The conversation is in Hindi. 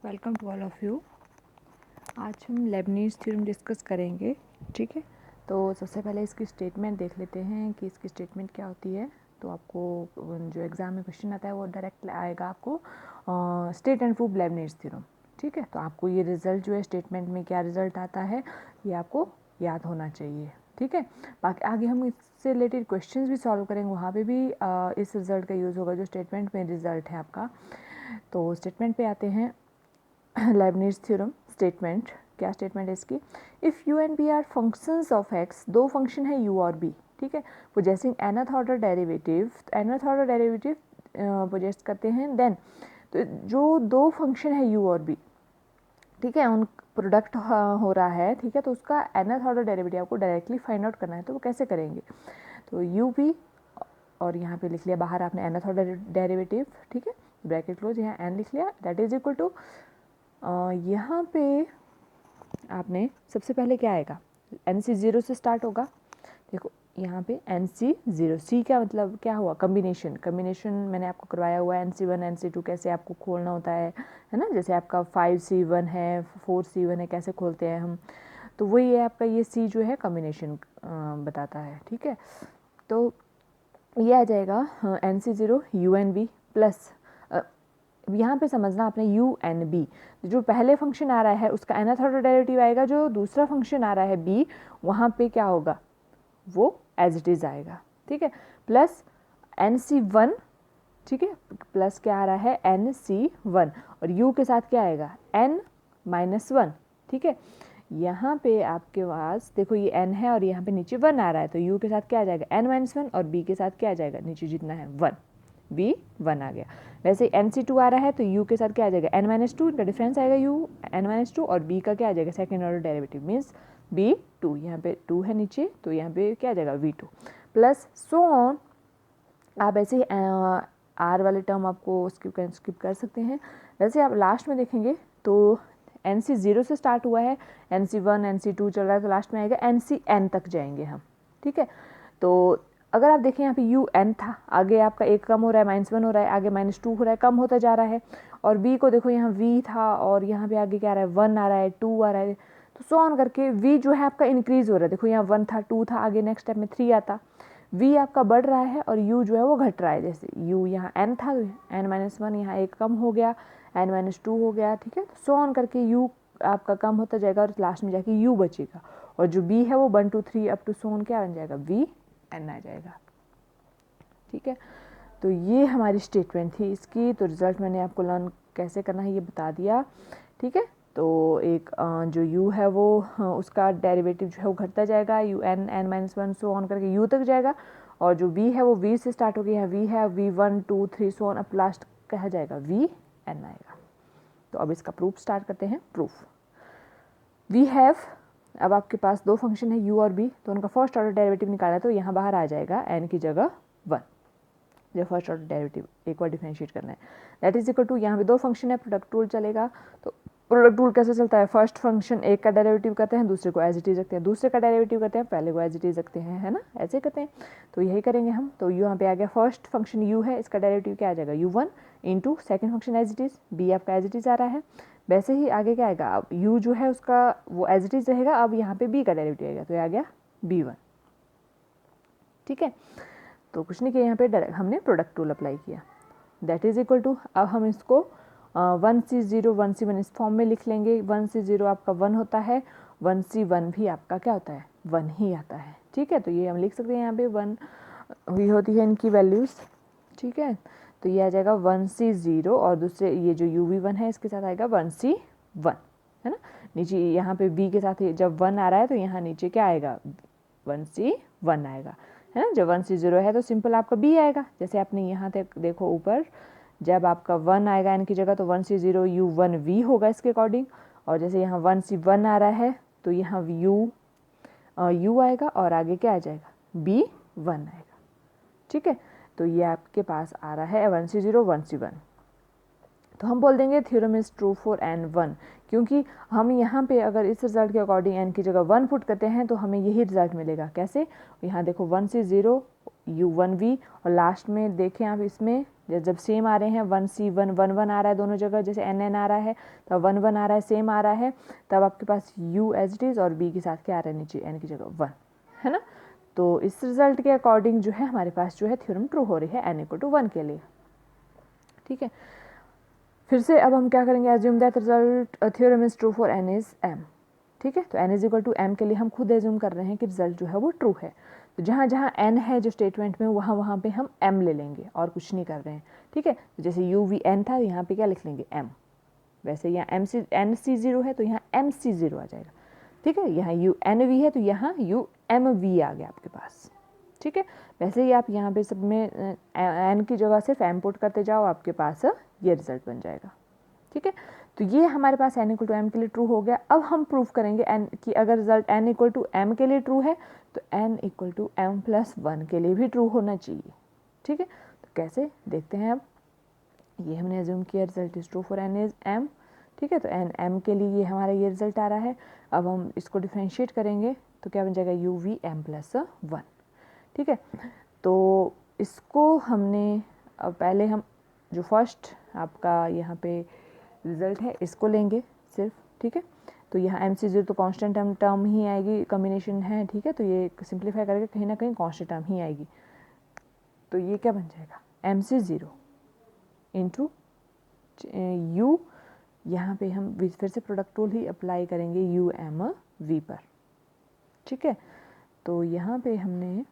Welcome to all of you. आज हम लेबनीज़ थ्योरम डिस्कस करेंगे। ठीक है, तो सबसे पहले इसकी स्टेटमेंट देख लेते हैं कि इसकी स्टेटमेंट क्या होती है। तो आपको जो एग्ज़ाम में क्वेश्चन आता है वो डायरेक्ट आएगा आपको state and prove Leibniz theorem. ठीक है, तो आपको ये रिज़ल्ट जो है स्टेटमेंट में क्या रिज़ल्ट आता है ये आपको याद होना चाहिए। ठीक है, बाकी आगे हम इससे रिलेटेड क्वेश्चंस भी सॉल्व करेंगे, वहाँ पे भी इस रिज़ल्ट का यूज़ होगा जो स्टेटमेंट में रिज़ल्ट है आपका। तो स्टेटमेंट पे आते हैं। लेबनीज़ थ्योरम स्टेटमेंट, क्या स्टेटमेंट है इसकी? If u and v are functions of x, दो फंक्शन है यू और बी। ठीक है, possessing nth order derivative, nth order derivative possess करते हैं, देन तो जो दो फंक्शन है यू और बी, ठीक है, उन प्रोडक्ट हो रहा है। ठीक है, तो उसका nth ऑर्डर डेरिवेटिव आपको डायरेक्टली फाइंड आउट करना है, तो वो कैसे करेंगे? तो यू बी और यहाँ पे लिख लिया बाहर आपने nth ऑर्डर डेरिवेटिव। ठीक है, ब्रैकेट क्लोज, यहाँ n लिख लिया, दैट इज इक्वल टू यहाँ पे आपने सबसे पहले क्या आएगा, एन सी ज़ीरो से स्टार्ट होगा। देखो यहाँ पे एन सी ज़ीरो, सी का मतलब क्या हुआ, कम्बिनेशन। कम्बिनेशन मैंने आपको करवाया हुआ है, NC1 NC2 कैसे आपको खोलना होता है ना, जैसे आपका 5C1 है 4C1 है, कैसे खोलते हैं हम, तो वही है आपका ये सी जो है कम्बिनेशन बताता है। ठीक है, तो ये आ जाएगा NC0 UNB प्लस, यहाँ पे समझना आपने यू एन बी, जो पहले फंक्शन आ रहा है उसका nth ऑर्डर डेरिवेटिव आएगा, जो दूसरा फंक्शन आ रहा है बी वहाँ पे क्या होगा, वो एज इट इज़ आएगा। ठीक है, प्लस NC1। ठीक है, प्लस क्या आ रहा है NC1 और u के साथ क्या आएगा n-1। ठीक है, यहाँ पे आपके पास देखो ये n है और यहाँ पे नीचे 1 आ रहा है, तो u के साथ क्या आ जाएगा n-1 और b के साथ क्या आ जाएगा, नीचे जितना है 1, b 1 आ गया। वैसे NC2 आ रहा है तो u के साथ क्या आ जाएगा n-2, इनका डिफरेंस आएगा u n-2 और b का क्या आ जाएगा second order derivative means b2, यहाँ पे 2 है नीचे तो यहाँ पे क्या आ जाएगा v2 प्लस सो ऑन। आप ऐसे ही आर वाले टर्म आपको स्किप कर सकते हैं। वैसे आप लास्ट में देखेंगे तो NC0 से स्टार्ट हुआ है, NC1 NC2 चल रहा है, तो लास्ट में आएगा NCn तक जाएंगे हम। ठीक है, तो अगर आप देखें यहाँ पे UN था, आगे आपका एक कम हो रहा है -1 हो रहा है, आगे -2 हो रहा है, कम होता जा रहा है। और B को देखो यहाँ V था और यहाँ पे आगे क्या आ रहा है 1 आ रहा है 2 आ रहा है, तो सो ऑन करके V जो है आपका इंक्रीज हो रहा है। देखो यहाँ 1 था 2 था, आगे नेक्स्ट स्टेप में 3 आता, v आपका बढ़ रहा है और u जो है वो घट रहा है। जैसे u यहाँ n था, n-1 यहाँ एक कम हो गया, n-2 हो गया। ठीक है, सो ऑन करके u आपका कम होता जाएगा और लास्ट में जाके u बचेगा, और जो b है वो 1 2 3 अप टू सो ऑन क्या बन जाएगा vn आ जाएगा। ठीक है, तो ये हमारी स्टेटमेंट थी इसकी। तो रिजल्ट मैंने आपको लर्न कैसे करना है ये बता दिया। ठीक है, तो एक जो u है वो उसका डेरिवेटिव जो है वो घटता जाएगा, u n-1 सो ऑन करके u तक जाएगा, और जो v है वो v से स्टार्ट हो गया है, v है v1 2 3 सो ऑन, अब लास्ट कहा जाएगा vn आएगा। तो अब इसका प्रूफ स्टार्ट करते हैं। प्रूफ, वी हैव, अब आपके पास दो फंक्शन है u और b, तो उनका फर्स्ट ऑर्डर डेरिवेटिव निकालना है, तो यहाँ बाहर आ जाएगा n की जगह 1, जो फर्स्ट ऑर्डर डेरिवेटिव एक बार डिफरेंशिएट करना है, दैट इज इक्वल टू, यहाँ पे दो फंक्शन है, प्रोडक्ट रूल चलेगा। तो प्रोडक्ट रूल कैसे चलता है, फर्स्ट फंक्शन एक का डेरिवेटिव करते हैं, दूसरे को एज इट इज रखते हैं, दूसरे का डेरिवेटिव करते हैं, पहले को एज इट इज रखते हैं, है ना, ऐसे करते हैं। तो यही करेंगे हम। तो यहाँ पे आ गया फर्स्ट फंक्शन u है, इसका डेरिवेटिव क्या आ जाएगा u1 into second function as it is, b आपका एज इट इज आ रहा है। वैसे ही आगे क्या आएगा, अब u जो है उसका वो एज इट इज रहेगा, अब यहाँ पे b का डेरिवेटिव आएगा, तो ये आ गया b1। ठीक है, तो कुछ नहीं किया, यहाँ पे डायरेक्ट हमने प्रोडक्ट रूल अप्लाई किया, दैट इज इक्वल टू, अब हम इसको 1C0 1C1 इस फॉर्म में लिख लेंगे। 1C0 आपका 1 होता है, 1C1 भी आपका क्या होता है 1 ही आता है। ठीक है, तो ये हम लिख सकते हैं, यहाँ पे 1 हुई होती है इनकी वैल्यूज़। ठीक है, तो ये आ जाएगा 1C0 और दूसरे ये जो UV1 है इसके साथ आएगा 1C1, है ना। नीचे यहाँ पे B के साथ जब 1 आ रहा है तो यहाँ नीचे क्या आएगा 1C1 आएगा, है ना। जब 1C0 है तो सिंपल आपका b आएगा, जैसे आपने यहाँ तक देखो ऊपर, जब आपका 1 आएगा n की जगह तो 1C0 u1v होगा इसके अकॉर्डिंग, और जैसे यहाँ 1C1 आ रहा है तो यहाँ u आएगा और आगे क्या आ जाएगा b1 आएगा। ठीक है, तो ये आपके पास आ रहा है 1C0 1C1, तो हम बोल देंगे theorem is true for n1, क्योंकि हम यहाँ पे अगर इस रिजल्ट के अकॉर्डिंग n की जगह 1 पुट करते हैं तो हमें यही रिजल्ट मिलेगा। कैसे, यहाँ देखो 1C0 u1v और लास्ट में देखें आप इसमें जब सेम आ रहे हैं 1C1 1 आ रहा है दोनों जगह, जैसे NN आ रहा है तो 1 आ रहा है, सेम आ रहा है, तब आपके पास U एज इट इज़ और B के साथ क्या आ रहा है नीचे N की जगह 1, है ना। तो इस रिजल्ट के अकॉर्डिंग जो है हमारे पास जो है थ्योरम ट्रू हो रही है n = 1 के लिए, ठीक है। फिर से अब हम क्या करेंगे, assume that result theorem is true for n is m, ठीक है। तो n = m के लिए हम खुद एज्यूम कर रहे हैं कि रिजल्ट जो है वो ट्रू है। तो जहाँ जहाँ n है जो स्टेटमेंट में, वहाँ वहाँ पे हम m ले लेंगे और कुछ नहीं कर रहे हैं, ठीक है। तो जैसे UVN था, यहाँ पे क्या लिख लेंगे m, वैसे यहाँ NC0 है तो यहाँ MC0 आ जाएगा, ठीक है। यहाँ UNV है तो यहाँ UMV आ गया आपके पास, ठीक है। वैसे ही आप यहाँ पे सब में n की जगह सिर्फ m पुट करते जाओ, आपके पास ये रिजल्ट बन जाएगा, ठीक है। तो ये हमारे पास n = m के लिए ट्रू हो गया। अब हम प्रूव करेंगे n कि अगर रिजल्ट n = m के लिए ट्रू है तो n = m+1 के लिए भी ट्रू होना चाहिए, ठीक है। तो कैसे देखते हैं, अब ये हमने एज्यूम किया result is true for n is m, ठीक है। तो n m के लिए ये हमारा ये रिजल्ट आ रहा है। अब हम इसको डिफ्रेंशिएट करेंगे तो क्या बन जाएगा, UVm+1, ठीक है। तो इसको हमने पहले हम जो फर्स्ट आपका यहाँ पे रिजल्ट है इसको लेंगे सिर्फ, ठीक है। तो यहाँ MC0 तो कांस्टेंट टर्म ही आएगी, कॉम्बिनेशन है, ठीक है। तो ये सिंप्लीफाई करके कहीं ना कहीं कांस्टेंट टर्म ही आएगी। तो ये क्या बन जाएगा, MC0 इंटू U, यहाँ पे हम फिर से प्रोडक्ट रूल ही अप्लाई करेंगे UMV पर, ठीक है। तो यहाँ पे हमने